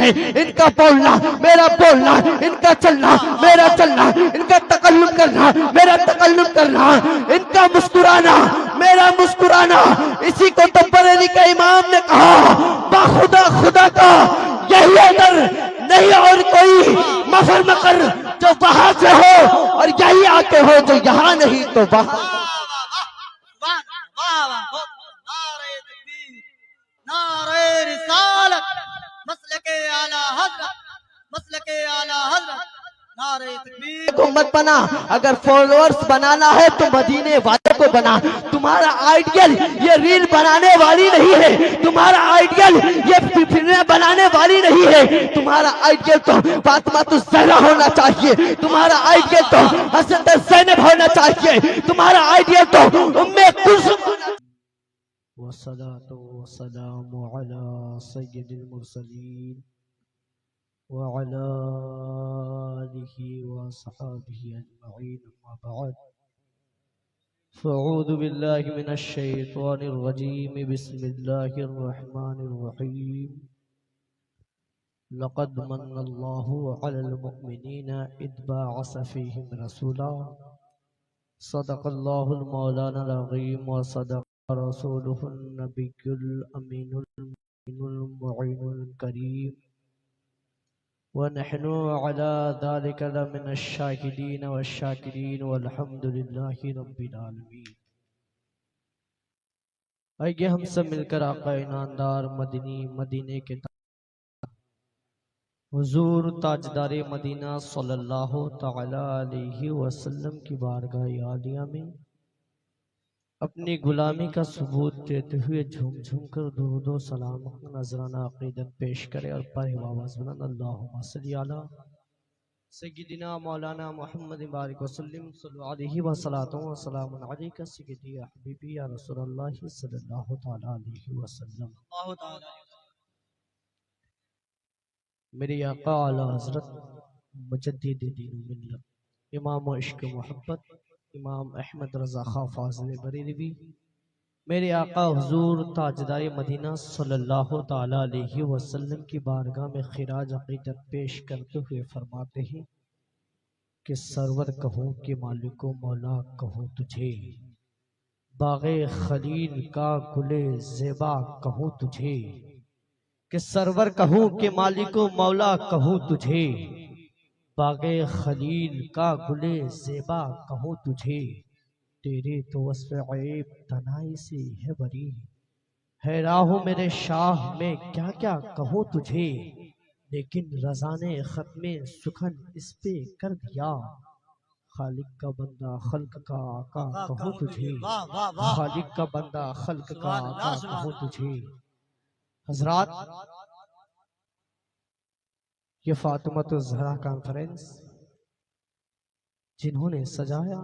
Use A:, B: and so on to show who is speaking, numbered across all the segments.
A: ہے ان کا بولنا میرا بولنا، ان کا چلنا میرا چلنا، ان کا تکلم کرنا میرا تکلم کرنا، ان کا مسکرانا میرا مسکرانا۔ اسی کو تو بریلی کے امام نے کہا باخدا خدا کا یہی ادر نہیں اور کوئی، مفر مکر جو وہاں سے ہو اور یہی آتے ہو جو یہاں نہیں تو وہاں۔
B: نعرہ تکبیر، نعرہ رسالت، مسلک اعلی حضرت، مسلک اعلی حضرت، نعرہ تکبیر۔
A: کو مت بنا، اگر فالوورز بنانا ہے تو مدینے والے کو بنا۔ تمہارا آئیڈیل یہ ریل بنانے والی نہیں ہے، تمہارا آئیڈیل یہ فلمیں بنانے والی نہیں ہے، تمہارا آئیڈیل تو فاطمہ الزہرا ہونا چاہیے، تمہارا آئیڈیل تو حضرت زینب ہونا چاہیے، تمہارا آئیڈیل تو ام کلثوم ہونا چاہیے۔
C: والصلاة والسلام على سيد المرسلين وعلى آله وصحابه أجمعين، أما بعد فأعوذ بالله من الشيطان الرجيم، بسم الله الرحمن الرحيم. لقد من الله على المؤمنين إذ بعث فيهم رسولا، صدق الله المولانا العظيم وصدق رسوله النبي الأمين المعين الكريم، ونحن على ذلك لمن الشاهدين والشاكرين والحمد لله رب العالمين. آئیے ہم سب مل کر آقا انعامدار مدینے کے حضور تاجدار مدینہ صلی اللہ تعالی علیہ وسلم کی بارگاہ عالیہ میں اپنی غلامی کا ثبوت دیتے ہوئے جھوم جھوم کر درود و سلام نذرانہ عقیدت پیش کرے اور پڑھے آواز بلند اللہم صلی علی سیدنا مولانا محمد بارک وسلم صلی علیہ وسلم علیکہ سیدی یا حبیبی یا رسول اللہ صلی اللہ تعالی علیہ وسلم۔ میری آقا اعلی حضرت مجدد دین و ملت امام و عشق و محبت امام احمد رضا خان فاضل بریلوی، میرے آقا حضور تاجدار مدینہ صلی اللہ تعالی علیہ وسلم کی بارگاہ میں خراج عقیدت پیش کرتے ہوئے فرماتے ہیں کہ سرور کہوں کہ مالک و مولا کہوں تجھے، باغ خلیل کا گل زیبا کہوں تجھے، کہ سرور کہوں کہ مالک و مولا کہوں تجھے، باغ خلیل کا گل زیبا کہوں تجھے، تیرے تو وصف عیب تنائی سے ہے بری، ہے راہ میرے شاہ میں کیا کیا کہوں تجھے، لیکن رضا نے ختم سخن اس پہ کر دیا، خالق کا بندہ خلق کا آقا کہوں تجھے، خالق کا بندہ خلق کا آقا کہوں تجھے۔ حضرات، یہ فاطمۃ الزہرا کانفرنس جنہوں نے سجایا،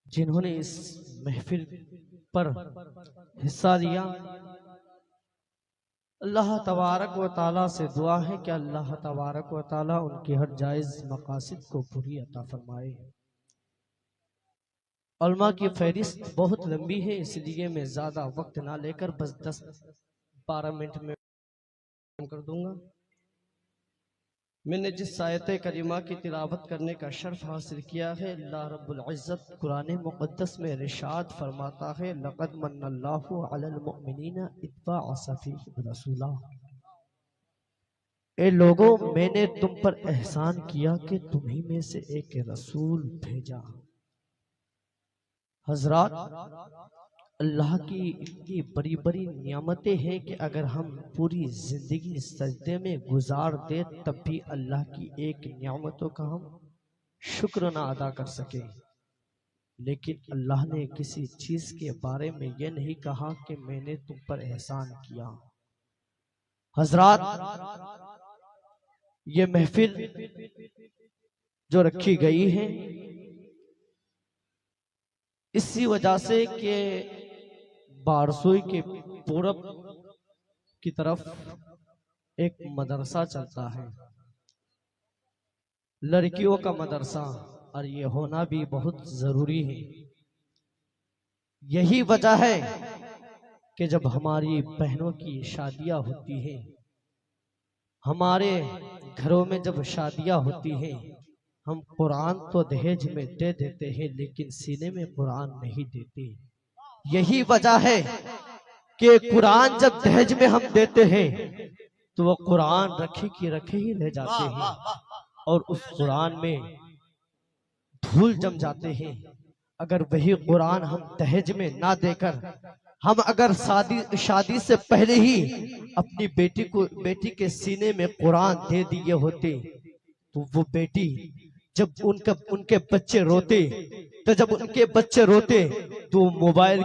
C: جنہوں نے اس محفل پر حصہ لیا، اللہ تبارک و تعالیٰ سے دعا ہے کہ اللہ تبارک و تعالیٰ ان کی ہر جائز مقاصد کو پوری عطا فرمائے۔ علماء کی فہرست بہت لمبی ہے، اس لیے میں زیادہ وقت نہ لے کر بس 10-12 منٹ میں کر دوں گا۔ میں نے جس آیت کریمہ کی تلاوت کرنے کا شرف حاصل کیا ہے، اللہ رب العزت قرآن مقدس میں ارشاد فرماتا ہے لَقَدْ مَنَّ اللَّهُ عَلَى الْمُؤْمِنِينَ إِذْ بَعَثَ فِيهِمْ رَسُولًا۔ اے لوگوں، میں نے تم پر احسان کیا کہ تمہیں میں سے ایک رسول بھیجا۔ حضرات، اللہ کی اتنی بڑی بڑی نعمتیں ہیں کہ اگر ہم پوری زندگی سجدے میں گزار دیں تب بھی اللہ کی ایک نعمتوں کا ہم شکر نہ ادا کر سکیں، لیکن اللہ نے کسی چیز کے بارے میں یہ نہیں کہا کہ میں نے تم پر احسان کیا۔ حضرات، یہ محفل جو رکھی گئی ہے اسی وجہ سے کہ بارسوئی کے پورب کی طرف ایک مدرسہ چلتا ہے، لڑکیوں کا مدرسہ، اور یہ ہونا بھی بہت ضروری ہے۔ یہی وجہ ہے کہ جب ہماری بہنوں کی شادیاں ہوتی ہیں، ہمارے گھروں میں جب شادیاں ہوتی ہیں ہم قرآن تو دہیج میں دے دیتے ہیں لیکن سینے میں قرآن نہیں دیتے. یہی وجہ ہے کہ قرآن جب دہیج میں ہم دیتے ہیں تو وہ قرآن رکھے کی رکھے ہی رہ جاتے ہیں اور اس قرآن میں دھول جم جاتے ہیں. اگر وہی قرآن ہم دہیج میں نہ دے کر ہم اگر شادی سے پہلے ہی اپنی بیٹی کے سینے میں قرآن دے دیے ہوتے تو وہ بیٹی جب ان کے بچے روتے تو موبائل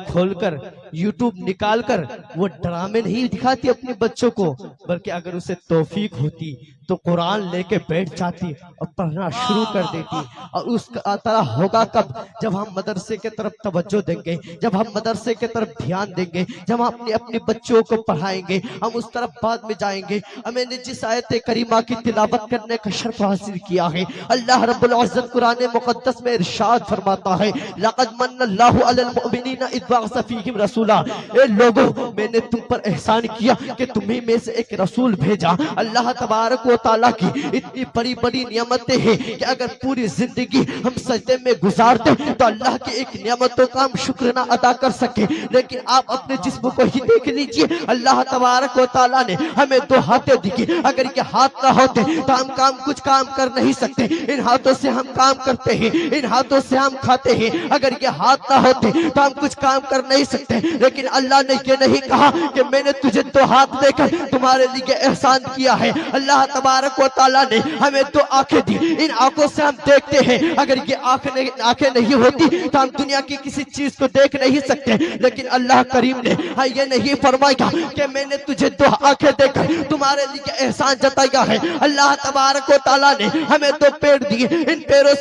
C: کھول کر یوٹیوب نکال کر وہ ڈرامے نہیں دکھاتی اپنے بچوں کو، بلکہ اگر اسے توفیق ہوتی تو قرآن لے کے بیٹھ جاتی اور پڑھنا شروع کر دیتی. اور اس کا طرح ہوگا کب؟ جب ہم مدرسے کے طرف توجہ دیں گے، جب ہم مدرسے کے طرف دھیان دیں گے، جب ہم اپنے بچوں کو پڑھائیں گے، ہم اس طرف بعد میں جائیں گے. ہمیں نے جس آیت کریمہ کی تلاوت کرنے کا شرف حاصل کیا ہے، اللہ رب العزت قرآن مقدس میں ارشاد فرماتا ہے لَقَدْ مَنَّ اللَّهُ عَلَى الْمُؤْمِنِينَ إِذْ بَعَثَ فِيهِمْ رَسُولًا. اے لوگوں، میں نے تم پر احسان کیا کہ تمہیں میں سے ایک رسول بھیجا. اللہ تبارک و تعالیٰ کی اتنی بڑی بڑی نعمتیں ہیں کہ اگر پوری زندگی ہم سجدے میں گزار دیں تو اللہ کی ایک نعمتوں کا ہم شکر نہ ادا کر سکیں. لیکن آپ اپنے جسم کو ہی دیکھ لیجئے، اللہ تبارک و تعالیٰ نے ہمیں دو ہاتھیں دی. اگر یہ ہاتھ نہ ہوتے تو ہم کچھ کام کر نہیں سکتے. ان ہاتھوں سے ہم کام کرتے ہیں، ان ہاتھوں سے ہم کھاتے ہیں. اگر یہ ہاتھ نہ ہوتے تو ہم کچھ کام کر نہیں سکتے. لیکن اللہ نے یہ نہیں کہا کہ میں نے تجھے دو ہاتھ دے کر تمہارے لیے احسان کیا ہے. اللہ تبارک و تعالیٰ نے ہمیں دو آنکھیں دی، ان آنکھوں سے ہم دیکھتے ہیں. اگر یہ آنکھیں نہیں ہوتی تو ہم دنیا کی کسی چیز کو دیکھ نہیں سکتے. لیکن اللہ کریم نے یہ نہیں فرمایا کہ میں نے تجھے دو آنکھیں دے کر تمہارے لیے احسان جتایا ہے. اللہ تبارک و تعالیٰ نے ہمیں دو پیر دیے، ان پیروں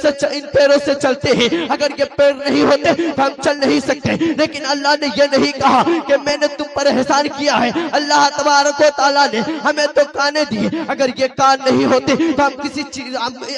C: سے چلتے ہیں. اگر یہ پیر نہیں ہوتے تو ہم چل نہیں سکتے. لیکن اللہ نے یہ نہیں کہا کہ میں نے تم پر احسان کیا ہے. اللہ تبارک و تعالیٰ نے ہمیں دو کانے دیے. اگر یہ کان نہیں ہوتے تو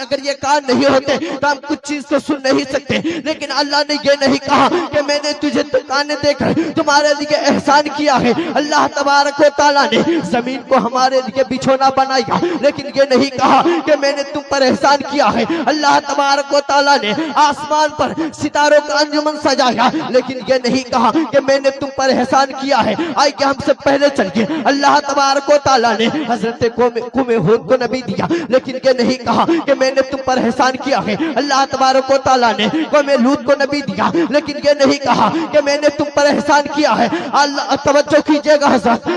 C: اگر یہ کان نہیں ہوتے تو ہم کچھ چیز کو سن نہیں سکتے. لیکن اللہ نے یہ نہیں کہا کہ میں نے تجھے دو کانے دے کر تمہارے لیے احسان کیا ہے. اللہ تبارک و تعالیٰ نے زمین کو ہمارے لیے بچھونا بنایا، لیکن یہ نہیں کہا کہ میں نے تم پر احسان کیا ہے. اللہ تبارک و تعالیٰ نے آسمان پر ستاروں کا انجمن سجایا، لیکن یہ نہیں کہا کہ میں نے تم پر احسان کیا ہے. آئیے ہم سے پہلے چل کے اللہ تبارک و تعالیٰ نے حضرت قوم ہود کو نبی دیا، لیکن یہ نہیں کہا کہ میں نے تم پر احسان کیا ہے. اللہ تبارک و تعالیٰ نے قوم لوط کو نبی دیا، لیکن یہ نہیں کہا کہ میں نے تم پر احسان کیا ہے. اللہ توجہ کیجئے گا حضرت،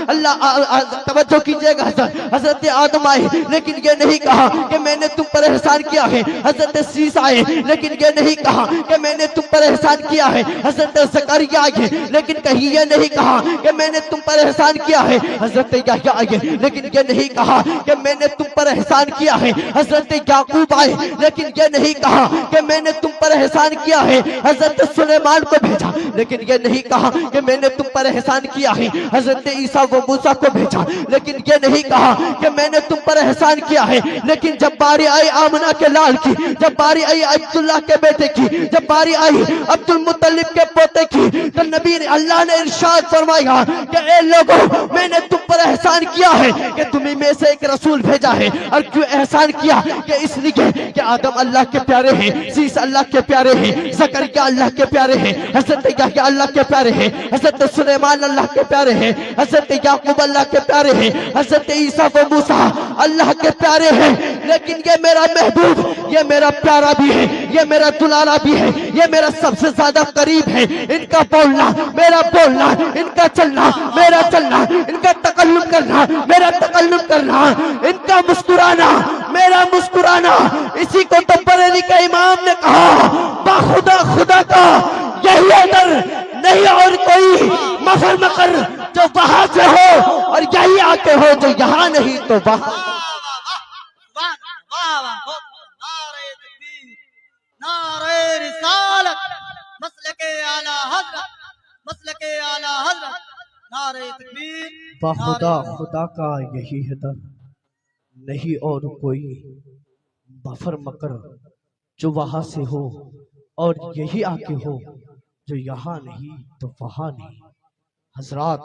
C: توجہ کیجئے گا حضرت آدم آئے، لیکن یہ نہیں کہا کہ میں نے تم پر احسان کیا ہے. حضرت سیس آئے، لیکن یہ نہیں کہا کہ میں نے تم پر احسان کیا ہے. حضرت زکریا آئے، لیکن کہیں یہ نہیں کہا کہ میں نے تم پر احسان کیا ہے. حضرت یحییٰ آئے، لیکن یہ نہیں کہا کہ میں نے تم پر احسان کیا ہے. حضرت یعقوب آئے، لیکن یہ نہیں کہا کہ میں نے تم پر احسان کیا ہے. حضرت سلیمان کو بھیجا، لیکن یہ نہیں کہا کہ میں نے تم پر احسان کیا ہے. حضرت عیسیٰ و موسیٰ کو بھیجا، لیکن یہ نہیں کہا کہ میں نے تم پر احسان کیا ہے. لیکن جب باری آئی آمنہ کے لال کی، جب باری آئی عبداللہ کے بیٹے کی، جب باری آئی عبد المطلب کے پوتے کی، تو نبی اللہ نے ارشاد فرمایا کہ اے لوگوں، میں نے تم پر احسان کیا ہے کہ تمہیں میں سے ایک رسول بھیجا ہے. اور کیوں احسان کیا؟ کہ اس لیے کہ آدم اللہ کے پیارے ہیں، سیس اللہ کے پیارے ہیں، زکریا اللہ کے پیارے ہیں، حضرت یحییٰ اللہ کے پیارے ہیں، حضرت سلیمان اللہ کے پیارے ہیں، حضرت یعقوب اللہ کے پیارے ہیں، حضرت عیسیٰ و موسیٰ اللہ کے پیارے ہیں. لیکن یہ میرا محبوب، یہ میرا پیارا بھی ہے، یہ میرا دلالا بھی ہے، یہ میرا سب سے زیادہ قریب ہے. ان کا بولنا میرا بولنا، ان کا چلنا میرا چلنا، ان کا تکلم کرنا میرا تکلم کرنا، ان کا مسکرانا میرا مسکرانا. اسی کو تو بریلی کا امام نے کہا باخدا خدا کا یہی ادر نہیں اور کوئی مگر مگر جو وہاں سے ہو اور یہی آتے ہو جو یہاں نہیں تو وہاں.
B: نعرہ تکبیر، نعرہ رسالت، مسلک اعلی حضرت، مسلک اعلی حضرت. نعرہ تکبیر،
C: باخدا خدا کا یہی ہے در نہیں اور کوئی بفر مکر جو وہاں سے ہو اور یہی آکے ہو جو یہاں نہیں تو وہاں نہیں. حضرات،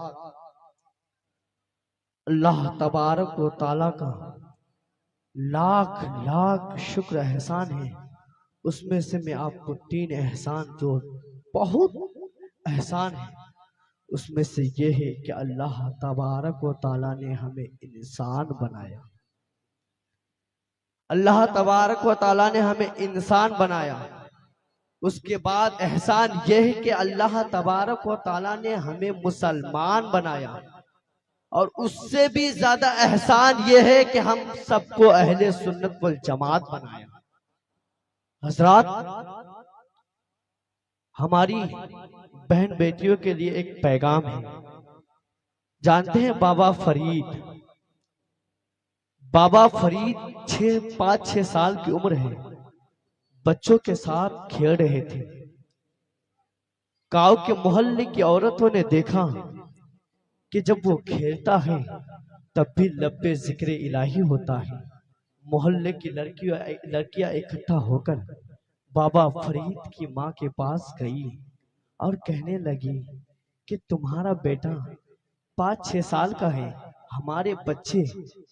C: اللہ تبارک و تعالیٰ کا لاکھ لاکھ شکر احسان ہے. اس میں سے میں آپ کو 3 احسان جو بہت احسان ہے اس میں سے یہ ہے کہ اللہ تبارک و تعالیٰ نے ہمیں انسان بنایا. اللہ تبارک و تعالیٰ نے ہمیں انسان بنایا. اس کے بعد احسان یہ ہے کہ اللہ تبارک و تعالیٰ نے ہمیں مسلمان بنایا. اور اس سے بھی زیادہ احسان یہ ہے کہ ہم سب کو اہل سنت والجماعت بنایا. حضرات، ہماری بہن بیٹیوں کے لیے ایک پیغام ہے. جانتے ہیں بابا فرید 5-6 سال کی عمر ہے. بچوں کے ساتھ کھیل رہے تھے. گاؤں کے محلے کی عورتوں نے دیکھا کہ جب وہ کھیلتا ہے تب بھی لب پہ ذکر الہی ہوتا ہے. محلے کی لڑکیاں اکٹھا ہو کر بابا فرید کی ماں کے پاس گئی اور کہنے لگی کہ تمہارا بیٹا 5-6 سال کا ہے. ہمارے بچے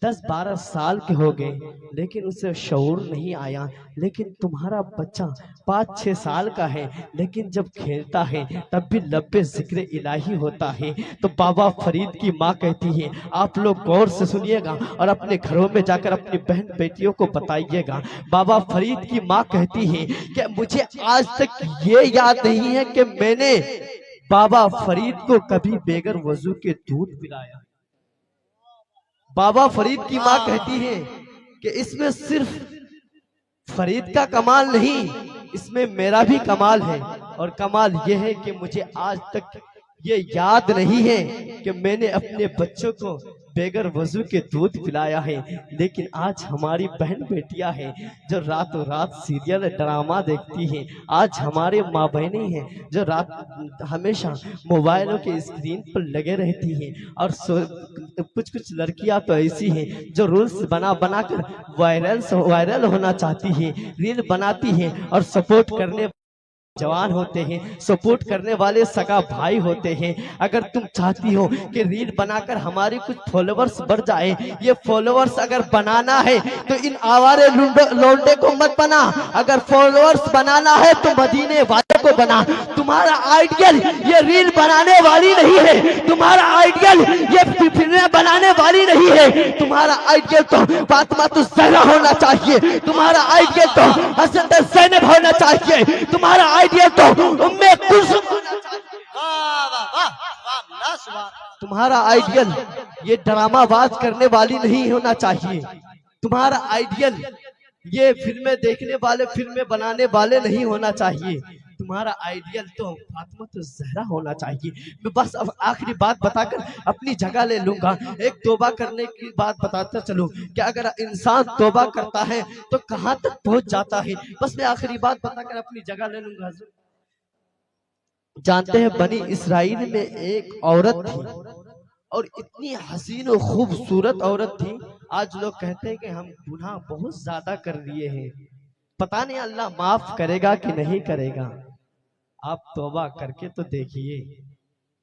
C: 10-12 سال کے ہو گئے لیکن اسے شعور نہیں آیا. لیکن تمہارا بچہ 5-6 سال کا ہے لیکن جب کھیلتا ہے تب بھی لب پہ ذکر الہی ہوتا ہے. تو بابا فرید کی ماں کہتی ہے، آپ لوگ غور سے سنیے گا اور اپنے گھروں میں جا کر اپنی بہن بیٹیوں کو بتائیے گا. بابا فرید کی ماں کہتی ہے کہ مجھے آج تک یہ یاد نہیں ہے کہ میں نے بابا فرید کو کبھی بغیر وضو کے دودھ پلایا. بابا فرید کی ماں کہتی ہے کہ اس میں صرف فرید کا کمال نہیں، اس میں میرا بھی کمال ہے. اور کمال یہ ہے کہ مجھے آج تک یہ یاد نہیں ہے کہ میں نے اپنے بچوں کو بغیر وضو کے دودھ پلایا ہے. لیکن آج ہماری بہن بیٹیاں ہیں جو راتوں رات سیریل ڈرامہ دیکھتی ہیں. آج ہمارے ماں بہنیں ہیں جو رات ہمیشہ موبائلوں کے اسکرین پر لگے رہتی ہیں. اور کچھ لڑکیاں تو ایسی ہیں جو رولز بنا کر وائرل ہونا چاہتی ہیں، ریل بناتی ہیں اور سپورٹ کرنے جوان ہوتے ہیں، سپورٹ کرنے والے سگا بھائی ہوتے ہیں. اگر تم چاہتی ہو کہ ریل بنا کر ہماری کچھ فالوورز بڑھ جائے، یہ فالوورز اگر بنانا ہے تو ان آوارے لونڈے کو مت بنا. اگر فالوورز بنانا ہے تو مدینے والے کو بنا. تمہارا آئیڈیل یہ ریل بنانے والی نہیں ہے، تمہارا آئیڈیل یہ فلمیں بنانے والی نہیں ہے. تمہارا آئیڈیل تو فاطمہ الزہرا ہونا چاہیے، تمہارا آئیڈیل تو حضرت زینب ہونا چاہیے، تمہارا تمہارا آئیڈیل یہ ڈرامہ باز کرنے والی نہیں ہونا چاہیے. تمہارا آئیڈیل یہ فلمیں دیکھنے والے فلمیں بنانے والے نہیں ہونا چاہیے. تمہارا آئیڈیل تو فاطمہ الزہرا ہونا چاہیے. میں بس اب آخری بات بتا کر اپنی جگہ لے لوں گا. ایک توبہ کرنے کی بات بتاتا چلوں کہ اگر انسان توبہ کرتا ہے تو کہاں تک پہنچ جاتا ہے. بس میں آخری بات بتا کر اپنی جگہ لے لوں گا. جانتے ہیں بنی اسرائیل میں ایک عورت تھی اور اتنی حسین و خوبصورت عورت تھی. آج لوگ کہتے ہیں کہ ہم گناہ بہت زیادہ کر لیے ہیں، پتہ نہیں اللہ معاف کرے گا کہ نہیں کرے گا. آپ توبہ کر کے تو دیکھیے،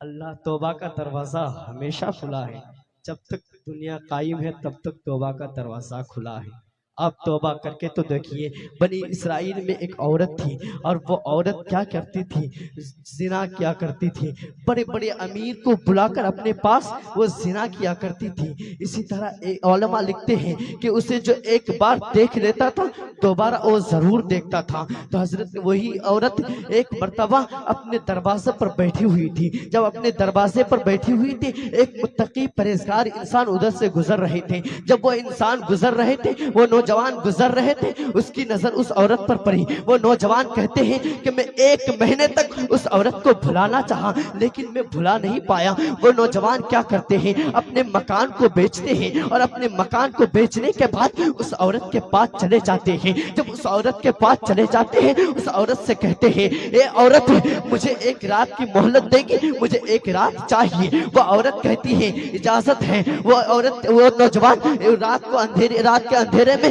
C: اللہ توبہ کا دروازہ ہمیشہ کھلا ہے. جب تک دنیا قائم ہے تب تک توبہ کا دروازہ کھلا ہے. آپ توبہ کر کے تو دیکھیے. بنی اسرائیل میں ایک عورت تھی اور وہ عورت کیا کرتی تھی؟ زنا کیا کرتی تھی. بڑے بڑے امیر کو بلا کر اپنے پاس وہ زنا کیا کرتی تھی. اسی طرح علماء لکھتے ہیں کہ اسے جو ایک بار دیکھ لیتا تھا دوبارہ وہ ضرور دیکھتا تھا. تو حضرت وہی عورت ایک مرتبہ اپنے دروازے پر بیٹھی ہوئی تھی. جب اپنے دروازے پر بیٹھی ہوئی تھی ایک متقی پرہیزگار انسان ادھر سے گزر رہے تھے. جب وہ انسان گزر رہے تھے، وہ نوجوان گزر رہے تھے، اس کی نظر اس عورت پر پڑی. وہ نوجوان کہتے ہیں کہ میں 1 مہینے تک اس عورت کو بھلانا چاہا لیکن میں بھلا نہیں پایا. وہ نوجوان کیا کرتے ہیں؟ اپنے مکان کو بیچتے ہیں اور اپنے مکان کو بیچنے کے بعد اس عورت کے پاس چلے جاتے ہیں. جب اس عورت کے پاس چلے جاتے ہیں اس عورت سے کہتے ہیں اے عورت مجھے 1 رات کی مہلت دے گی، مجھے 1 رات چاہیے. وہ عورت کہتی ہے اجازت ہے. وہ عورت وہ نوجوان رات کے اندھیرے میں